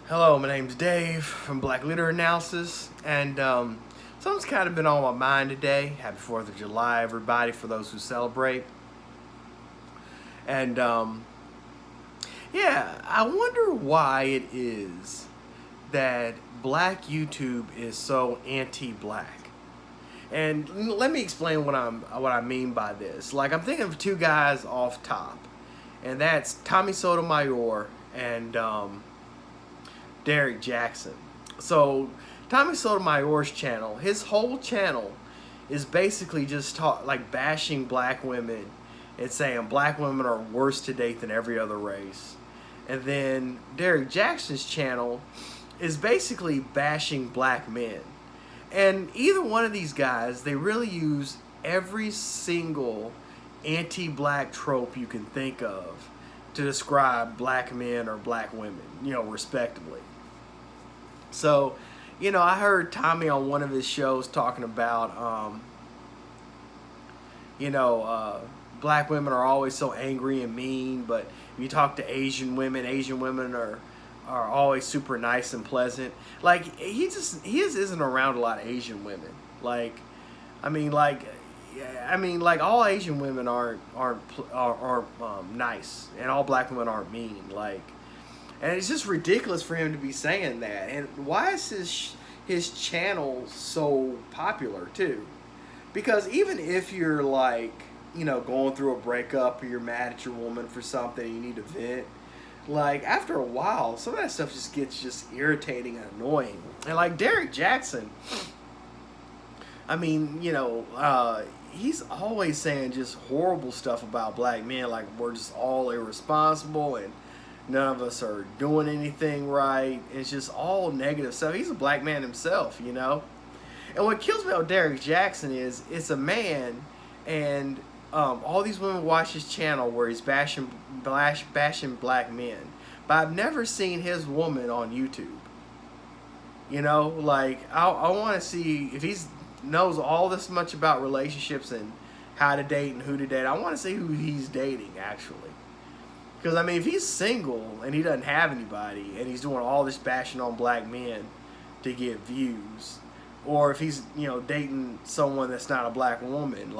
Hello, my name's Dave from Black Litter Analysis, and something's kind of been on my mind today. Happy 4th of July, everybody, for those who celebrate. And yeah, I wonder why it is that Black YouTube is so anti-Black. And let me explain what I mean by this. Like, I'm thinking of two guys off top, and that's Tommy Sotomayor and Derek Jackson. So Tommy Sotomayor's channel, his whole channel is basically just bashing black women and saying black women are worse to date than every other race. And then Derek Jackson's channel is basically bashing black men. And either one of these guys, they really use every single anti-black trope you can think of to describe black men or black women, respectively. So, I heard Tommy on one of his shows talking about, black women are always so angry and mean, but if you talk to Asian women are always super nice and pleasant. Like, he just isn't around a lot of Asian women. Like all Asian women aren't nice, and all black women aren't mean. And it's just ridiculous for him to be saying that. And why is his channel so popular too? Because even if you're going through a breakup, or you're mad at your woman for something, you need to vent. After a while, some of that stuff just gets irritating and annoying. And Derek Jackson, he's always saying just horrible stuff about black men, like we're just all irresponsible and none of us are doing anything right. It's just all negative stuff. He's a black man himself, And what kills me about Derek Jackson is it's a man, and all these women watch his channel where he's bashing black men. But I've never seen his woman on YouTube. I want to see if he knows all this much about relationships and how to date and who to date. I want to see who he's dating, actually. Because, if he's single and he doesn't have anybody and he's doing all this bashing on black men to get views, or if he's, dating someone that's not a black woman,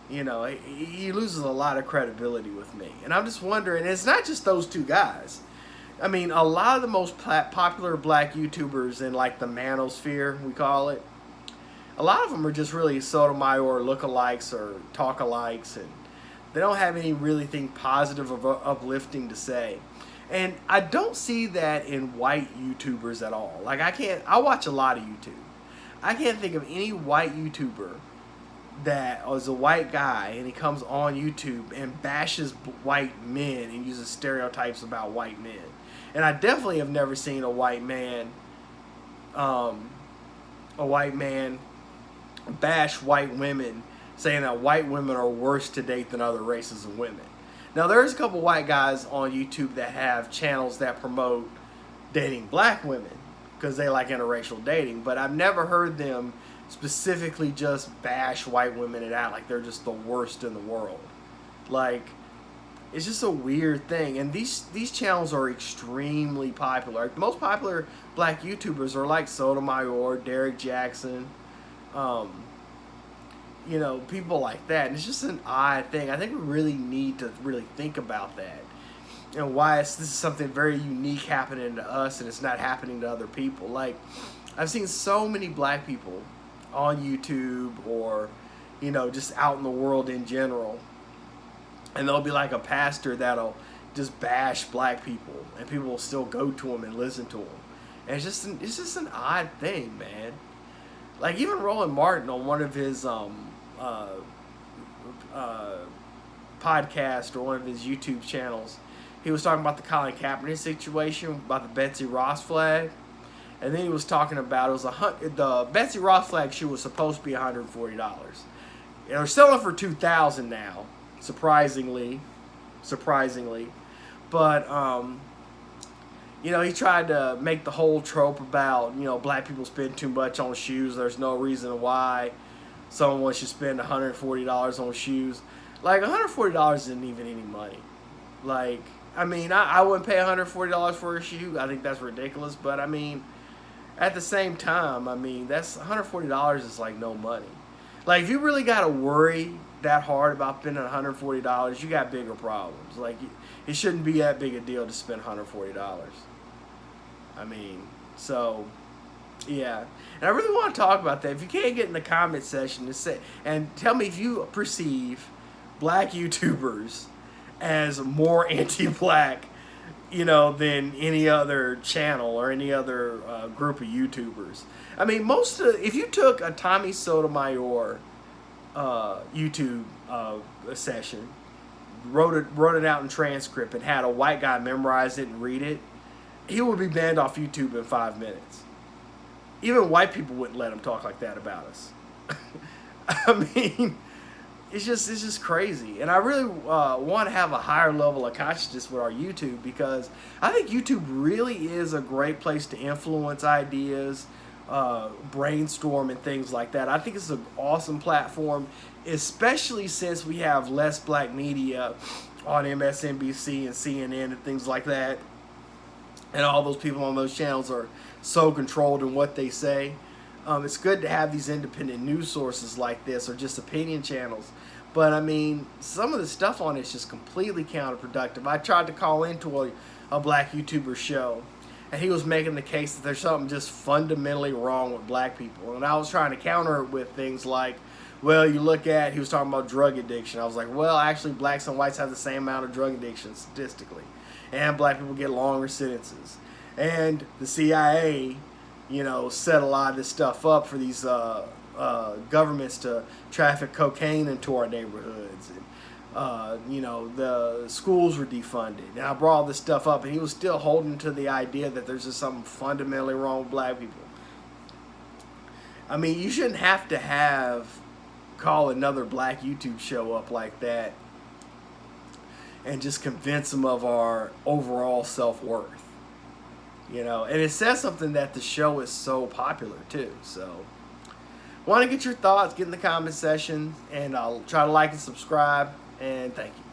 he loses a lot of credibility with me. And I'm just wondering, it's not just those two guys. A lot of the most popular black YouTubers in, the manosphere, we call it, a lot of them are just really Sotomayor lookalikes or talk-alikes, and they don't have any really thing positive or uplifting to say. And I don't see that in white YouTubers at all. I watch a lot of YouTube. I can't think of any white YouTuber that is a white guy and he comes on YouTube and bashes white men and uses stereotypes about white men. And I definitely have never seen a white man bash white women, saying that white women are worse to date than other races of women. Now, there's a couple white guys on YouTube that have channels that promote dating black women because they like interracial dating, but I've never heard them specifically just bash white women and act like they're just the worst in the world. It's just a weird thing. And these channels are extremely popular. The most popular black YouTubers are like Sotomayor, Derek Jackson, people like that. And it's just an odd thing. I think we really need to really think about that and why this is something very unique happening to us and it's not happening to other people. I've seen so many black people on YouTube or, just out in the world in general, and there'll be a pastor that'll just bash black people and people will still go to him and listen to him. And it's just an odd thing, man. Even Roland Martin on one of his podcast or one of his YouTube channels, he was talking about the Colin Kaepernick situation, about the Betsy Ross flag, and then he was talking about the Betsy Ross flag shoe was supposed to be $140. And they're selling for $2,000 now, surprisingly, but he tried to make the whole trope about black people spend too much on shoes. There's no reason why someone should spend $140 on shoes. $140 isn't even any money. I mean, I wouldn't pay $140 for a shoe. I think that's ridiculous. But I mean, at the same time, I mean, that's $140 is like no money. Like, if you really got to worry that hard about spending $140, you got bigger problems. Like, it shouldn't be that big a deal to spend $140. I mean, so, yeah. And I really want to talk about that. If you can't get in the comment section and tell me if you perceive black YouTubers as more anti-black, you know, than any other channel or any other group of YouTubers. I mean, if you took a Tommy Sotomayor YouTube session, wrote it out in transcript, and had a white guy memorize it and read it, he would be banned off YouTube in 5 minutes. Even white people wouldn't let him talk like that about us. I mean, it's just crazy. And I really want to have a higher level of consciousness with our YouTube, because I think YouTube really is a great place to influence ideas, brainstorm, and things like that. I think it's an awesome platform, especially since we have less black media on MSNBC and CNN and things like that. And all those people on those channels are so controlled in what they say. It's good to have these independent news sources like this, or just opinion channels. But I mean, some of the stuff on it is just completely counterproductive. I tried to call into a black YouTuber show, and he was making the case that there's something just fundamentally wrong with black people. And I was trying to counter it with things like, well, he was talking about drug addiction. I was like, well, actually, blacks and whites have the same amount of drug addiction statistically. And black people get longer sentences. And the CIA, you know, set a lot of this stuff up for these governments to traffic cocaine into our neighborhoods. And, you know, the schools were defunded. And I brought all this stuff up, and he was still holding to the idea that there's just something fundamentally wrong with black people. I mean, you shouldn't have to call another black YouTube show up like that and just convince them of our overall self-worth. You know, and it says something that the show is so popular too. So, want to get your thoughts, get in the comment section, and I'll try to like and subscribe, and thank you.